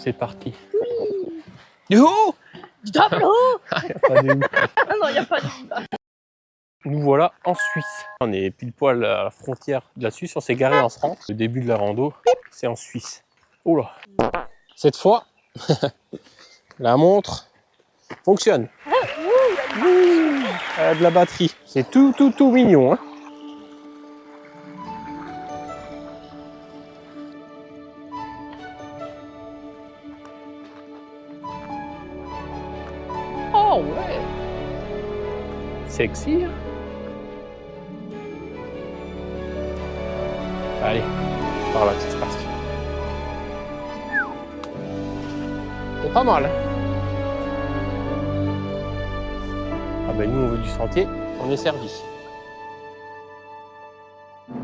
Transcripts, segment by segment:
c'est parti. Du haut. Du tableau. Ah, y a pas de... Ah non, il n'y a pas de... Nous voilà en Suisse. On est pile poil à la frontière de la Suisse. On s'est garé en France. Le début de la rando, c'est en Suisse. Oh là. Cette fois, la montre fonctionne. Elle a de la batterie. C'est tout mignon. Hein. Oh ouais. Sexy. Hein. Allez, par là que ça se passe. C'est pas mal. Hein. Ah ben nous on veut du sentier, on est servi.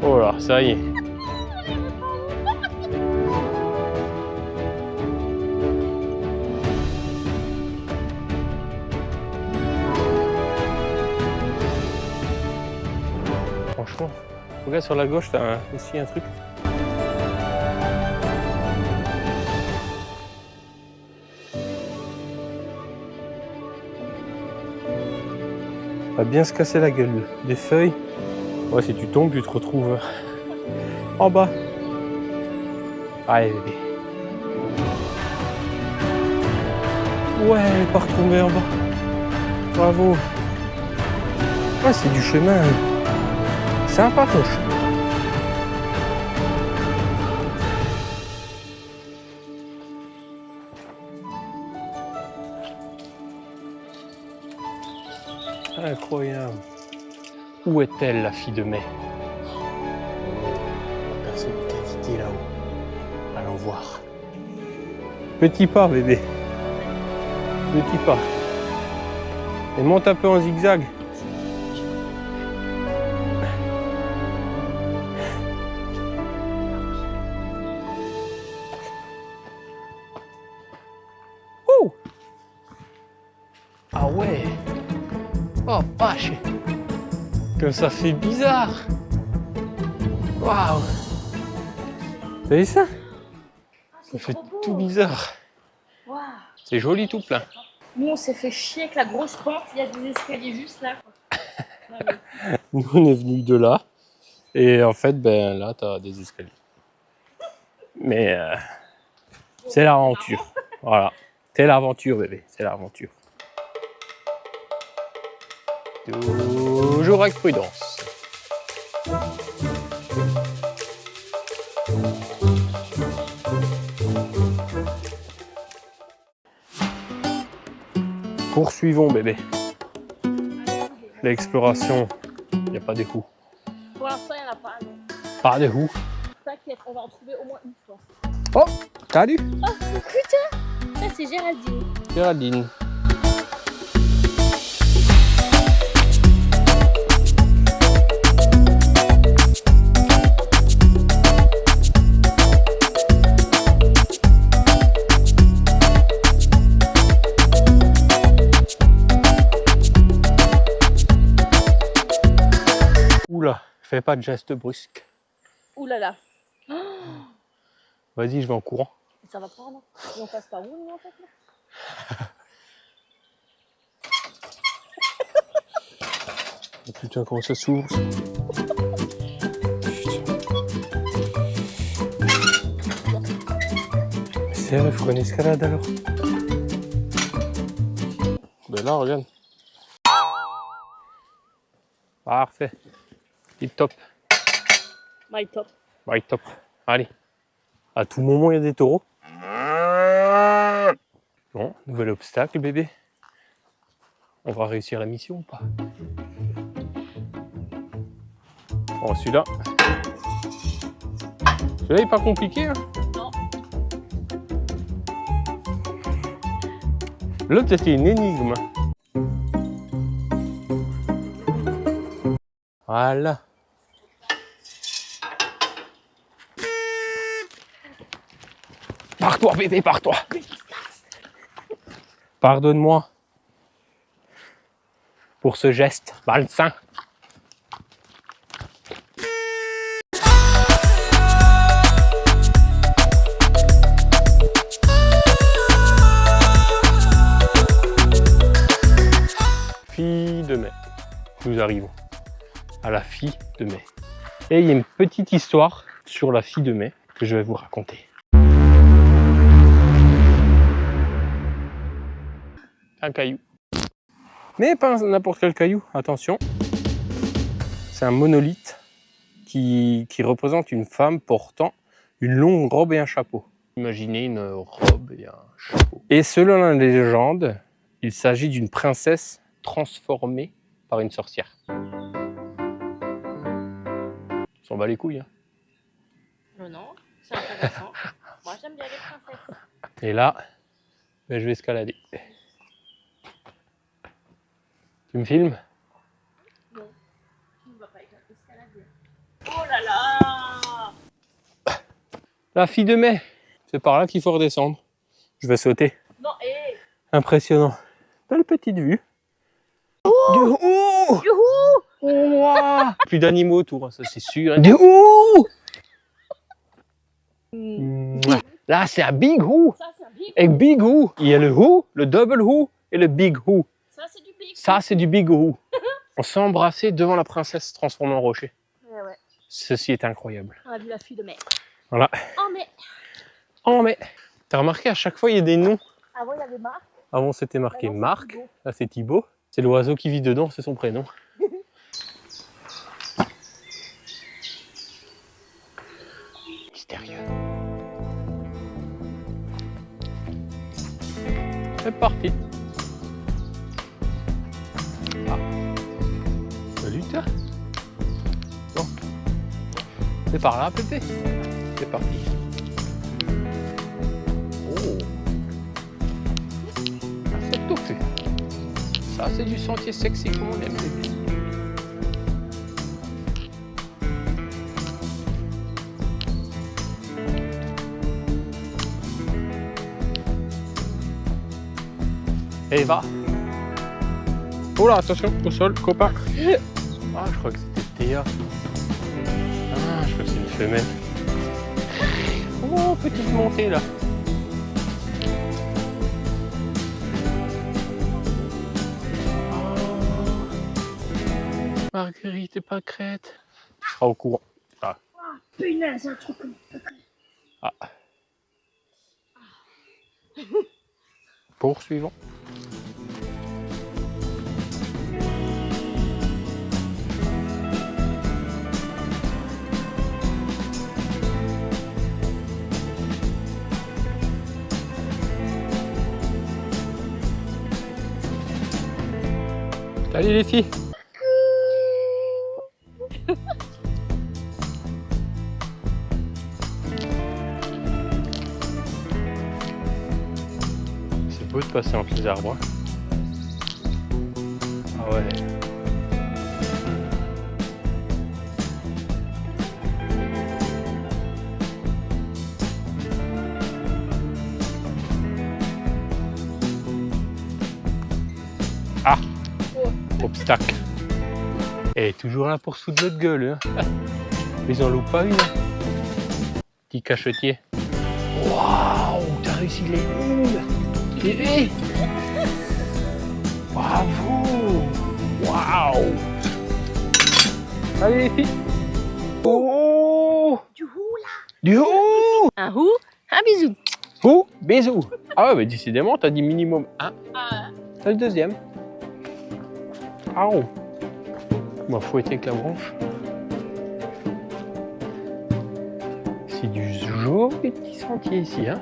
Oh là, ça y est. Franchement, regarde sur la gauche, t'as aussi un truc. Va bien se casser la gueule. Des feuilles. Ouais, si tu tombes, tu te retrouves en bas. Allez, bébé. Ouais, elle est pas retombée en bas. Bravo. Ouais, c'est du chemin. Sympa ton chemin. Incroyable. Où est-elle, la fille de mai? On va percer une cavité là-haut. Allons voir. Petit pas, bébé. Petit pas. Et monte un peu en zigzag. Oh! Ah ouais! Oh vache! Comme ça fait bizarre! Waouh! Vous avez ça? Ça fait tout bizarre. Wow. C'est joli tout plein. Nous, on s'est fait chier avec la grosse pente. Il y a des escaliers juste là. Nous on est venus de là. Et en fait, ben là, t'as des escaliers. Mais c'est l'aventure. Voilà. C'est l'aventure, bébé. C'est l'aventure. Toujours avec prudence. Poursuivons, bébé. L'exploration, il n'y a pas des roues. Pour l'instant, il n'y en a pas. Non. Pas des roues. T'inquiète, on va en trouver au moins une fois. Oh, salut. Oh, écoute, ça c'est Géraldine. Géraldine. Oula, fais pas de gestes brusques. Ouh là là. Vas-y, je vais en courant. Ça va prendre. Et on passe par où, nous, en fait, là? Oh, putain, comment ça s'ouvre? C'est vrai, il faut qu'on escalade alors. Ben là, regarde. Parfait. Tip top. My top. Ouais, top. Allez. À tout moment, il y a des taureaux. Bon, nouvel obstacle, bébé. On va réussir la mission ou pas? Bon, celui-là. Celui-là, il n'est pas compliqué. Hein? Non. L'autre, c'était une énigme. Voilà. Pars-toi, bébé, pars-toi. Pardonne-moi pour ce geste malsain. nous arrivons à la fille de mai. Et il y a une petite histoire sur la fille de mai que je vais vous raconter. Un caillou. Mais pas n'importe quel caillou, attention. C'est un monolithe qui représente une femme portant une longue robe et un chapeau. Imaginez une robe et un chapeau. Et selon la légende, il s'agit d'une princesse transformée par une sorcière. On s'en bat les couilles. Hein. Non, c'est intéressant. Moi, j'aime bien les princesses. Et là, ben, je vais escalader. Tu me filmes? Non, tu ne vas pas escalader. Oh là là! La fille de mai. C'est par là qu'il faut redescendre. Je vais sauter. Non, hé! Impressionnant. Belle petite vue. De haut! Youhou! Ouah. Plus d'animaux autour, ça c'est sûr. De haut! Mouah. Là, c'est un big who. Ça, c'est un big. Et big who. Il y a le who, le double who et le big who. Ça, c'est du big. Ça, c'est du big who. On s'est embrassé devant la princesse transformée en rocher. Ouais. Ceci est incroyable. On a vu la fille de mai. Voilà. Oh, mais. Oh, mais t'as remarqué, à chaque fois, il y a des noms. Avant, il y avait Marc. Avant, c'était marqué Maintenant, c'est Marc. Thibaut. Là, c'est Thibaut. C'est l'oiseau qui vit dedans, c'est son prénom. Mystérieux. C'est parti. Ah. Salut, toi. Non. C'est par là, Pépé. C'est parti. Oh. Ah, c'est tout fait. Ça, c'est du sentier sexy comme on aime. Pépé. Et va. Oh là, attention, au sol, copain. Ah, je crois que c'était Théa. Ah, je crois que c'est une femelle. Oh, petite montée là. Oh. Marguerite et Pâquerette. Tu seras au courant. Ah. Punaise, un truc comme ça. Ah. Poursuivons. Salut les filles. C'est beau de passer entre les arbres. Hein. Ah ouais. Ah. Obstacle. Elle est toujours là pour se foutre de notre gueule. Hein. Ils en louent pas une. Petit cachetier. Waouh, t'as réussi les moules. Bébé. Bravo. Waouh. Allez les filles. Oh. Du hou là. Du haut. Un hou, un bisou. Oh, bisous. Ah ouais, mais décidément, t'as dit minimum un. Ah. C'est le deuxième. Ah oh. On m'a fouetté avec la branche. C'est du joli petit sentier ici, hein.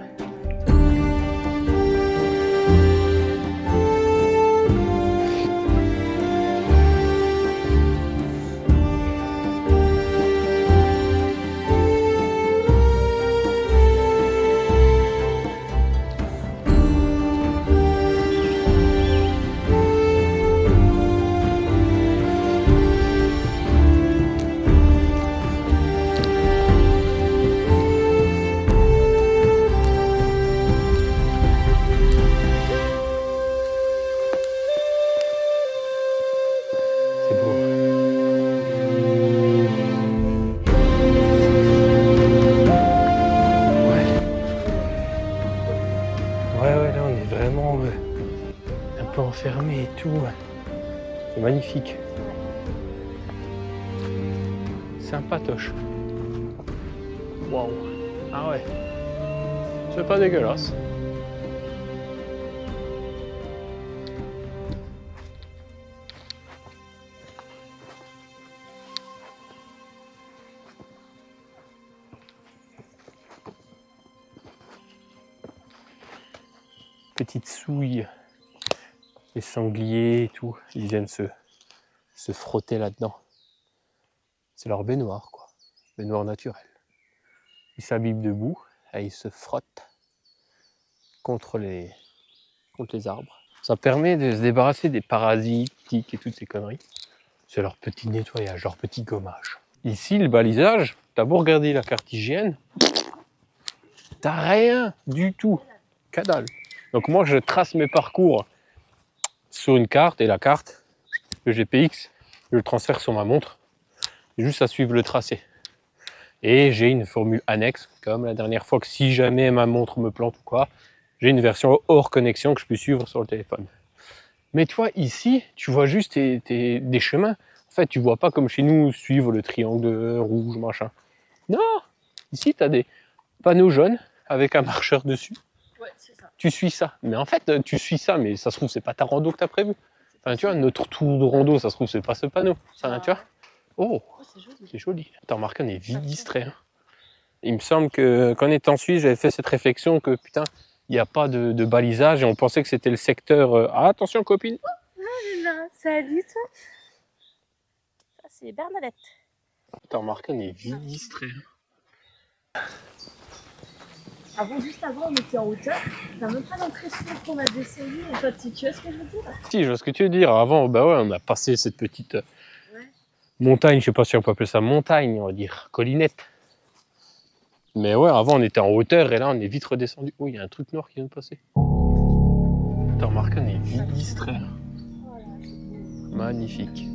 C'est beau. Ouais, là on est vraiment un peu enfermé et tout. C'est magnifique. Sympatoche. Waouh. Ah ouais. C'est pas dégueulasse. Petite souille. Les sangliers et tout, ils viennent se frotter là-dedans. C'est leur baignoire, quoi. Baignoire naturelle. Ils s'habillent debout et ils se frottent contre les arbres. Ça permet de se débarrasser des parasites, tiques et toutes ces conneries. C'est leur petit nettoyage, leur petit gommage. Ici, le balisage, t'as beau regarder la carte hygiène, t'as rien du tout. Que dalle. Donc moi, je trace mes parcours sur une carte et la carte, le GPX, je le transfère sur ma montre. Juste à suivre le tracé. Et j'ai une formule annexe, comme la dernière fois que si jamais ma montre me plante ou quoi, j'ai une version hors connexion que je peux suivre sur le téléphone. Mais toi, ici, tu vois juste des chemins. En fait, tu vois pas comme chez nous, suivre le triangle rouge, machin. Non. Ici, tu as des panneaux jaunes avec un marcheur dessus. Ouais, c'est ça. Tu suis ça. Mais en fait, tu suis ça, mais ça se trouve, c'est pas ta rando que tu as prévu. Enfin, tu vois, notre tour de rando, ça se trouve, c'est pas ce panneau. Ça, tu vois. Oh, c'est joli. C'est joli. T'as remarqué, on est vite distrait. Hein. Il me semble que quand on était en Suisse, j'avais fait cette réflexion que putain, il n'y a pas de balisage et on pensait que c'était le secteur. Ah, attention, copine! Là, salut toi. Ça, c'est Bernadette. T'as remarqué, on est vite distrait. Juste avant, on était en hauteur. T'as même pas l'impression qu'on a descendu. En fait, tu vois ce que je veux dire? Si, je vois ce que tu veux dire. Avant, bah ouais, on a passé cette petite montagne, je sais pas si on peut appeler ça montagne, on va dire, collinette. Mais ouais, avant, on était en hauteur et là, on est vite redescendu. Oh, il y a un truc noir qui vient de passer. T'as remarqué, on est vite distrait. Magnifique.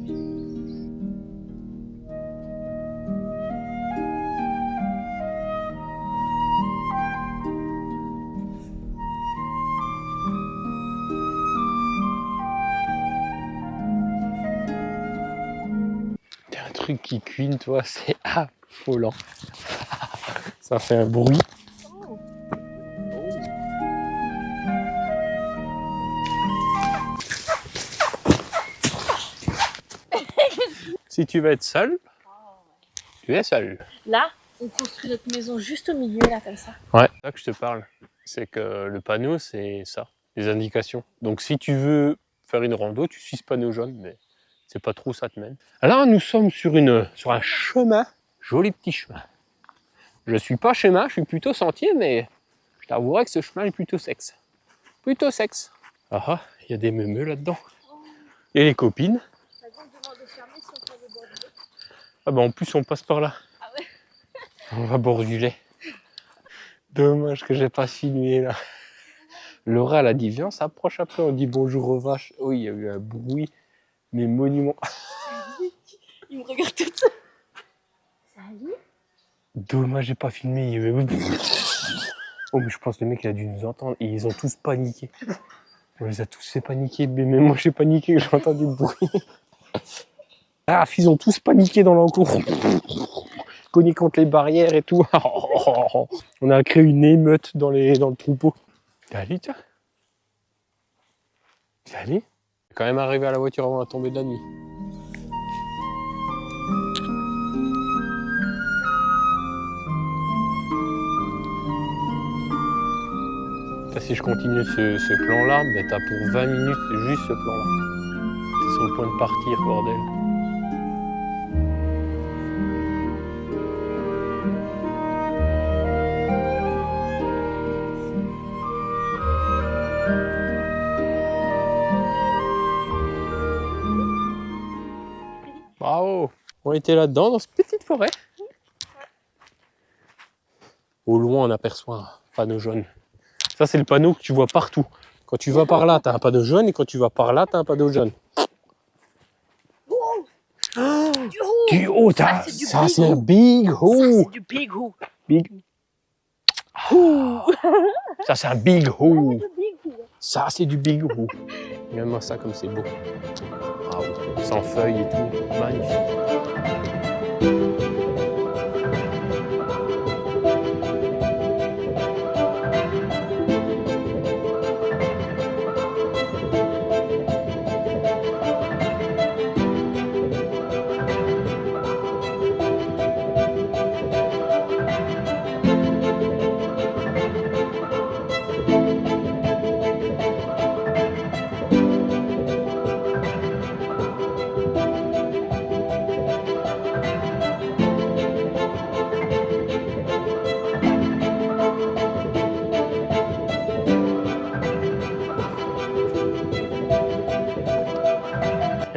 T'as un truc qui cuine, toi, c'est affolant. Ça fait un bruit. Si tu veux être seul, tu es seul. Là, on construit notre maison juste au milieu, là, comme ça. Ouais, c'est ça que je te parle. C'est que le panneau, c'est ça, les indications. Donc si tu veux faire une rando, tu suis ce panneau jaune, mais c'est pas trop où ça te mène. Là, nous sommes sur un chemin, joli petit chemin. Je suis pas chemin, je suis plutôt sentier, mais je t'avouerai que ce chemin est plutôt sexe. Plutôt sexe. Ah ah, il y a des meumeux là-dedans. Et les copines. Ah bah en plus on passe par là. Ah ouais. On va boire du lait. Dommage que j'ai pas filmé là. Laura elle a dit viens on s'approche après, on dit bonjour aux vaches. Oh il y a eu un bruit, mais monument. Il me regarde tout ça. Salut. Dommage j'ai pas filmé. Il y avait... Oh mais je pense que le mec il a dû nous entendre et ils ont tous paniqué. On les a tous fait paniquer, mais même moi j'ai paniqué, j'ai entendu le bruit. Ah, ils ont tous paniqué dans l'encours. Cogné contre les barrières et tout. On a créé une émeute dans le troupeau. Allez, tiens. Allez. Quand même arrivé à la voiture avant la tombée de la nuit. Si je continue ce plan-là, ben t'as pour 20 minutes juste ce plan-là. C'est sur le point de partir, bordel. Bravo! On était là-dedans, dans cette petite forêt. Au loin, on aperçoit un panneau jaune. Ça, c'est le panneau que tu vois partout. Quand tu vas par là, tu as un panneau jaune, et quand tu vas par là, tu as un panneau jaune. Oh, du haut, ça, c'est un big ho. Ça, c'est du big ho. Big. Ça, c'est un big ho. Ça, c'est du big ho. Regarde-moi ça comme c'est beau. Ah, sans feuilles et tout. Magnifique.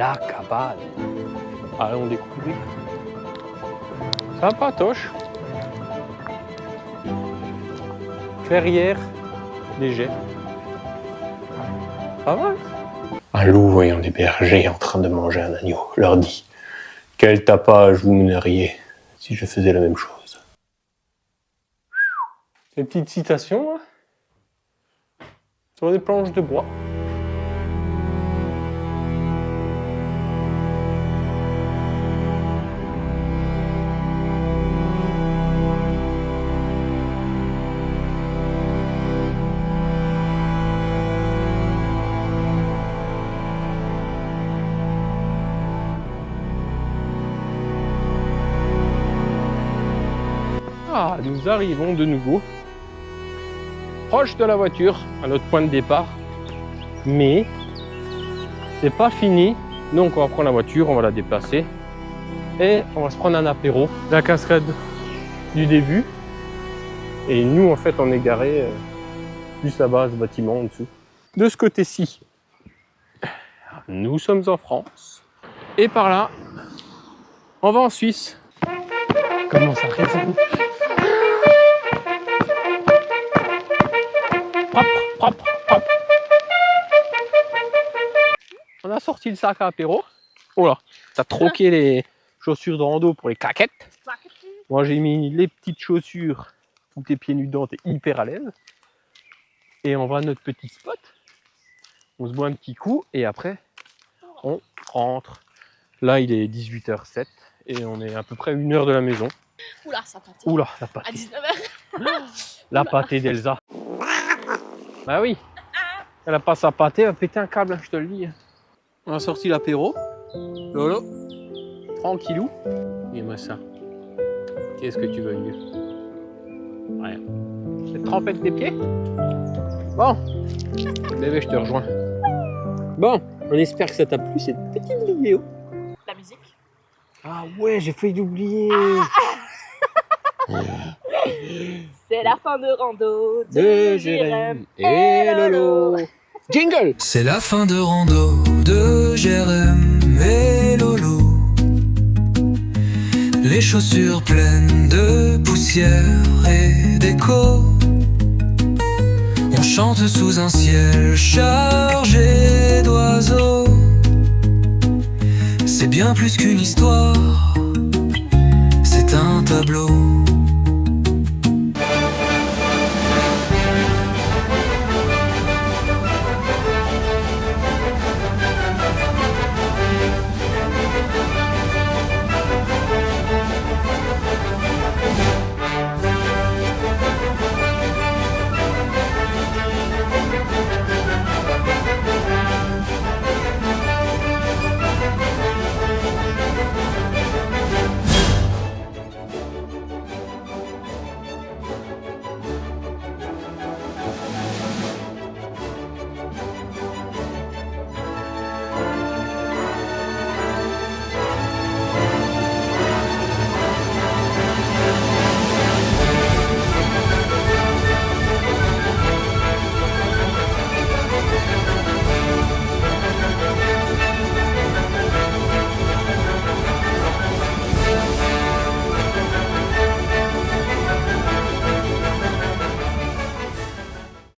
La cabane. Allons découvrir. Sympatoche. Clairière des jets. Pas mal. Un loup voyant des bergers en train de manger un agneau leur dit « Quel tapage vous meneriez si je faisais la même chose ?» Des petites citations hein, sur des planches de bois. Ah, nous arrivons de nouveau proche de la voiture, à notre point de départ. Mais c'est pas fini. Donc on va prendre la voiture, on va la déplacer et on va se prendre un apéro. La cascade du début. Et nous en fait on est garé juste là-bas, ce bâtiment en dessous. De ce côté-ci, nous sommes en France. Et par là, on va en Suisse. Comment ça résonne? Propre, propre. On a sorti le sac à apéro. Oh là, t'as troqué les chaussures de rando pour les claquettes. Moi j'ai mis les petites chaussures où t'es pieds nus dedans, t'es hyper à l'aise. Et on va à notre petit spot. On se boit un petit coup et après on rentre. Là il est 18h07 et on est à peu près à 1 heure de la maison. Oula, ça pâté. Oula, la pâtée. À 19h. La pâtée d'Elsa. Bah oui, elle a pas sa pâtée, elle va péter un câble, je te le dis. On a sorti l'apéro. Lolo, tranquillou. Et moi ça. Qu'est-ce que tu veux mieux? Rien. Cette trempette des pieds? Bon, bébé, je te rejoins. Bon, on espère que ça t'a plu cette petite vidéo. La musique. Ah ouais, j'ai failli l'oublier. C'est la fin de rando De Jérém et Lolo. Jingle! C'est la fin de rando de Jérém et Lolo. Les chaussures pleines de poussière et d'écho. On chante sous un ciel chargé d'oiseaux. C'est bien plus qu'une histoire, c'est un tableau.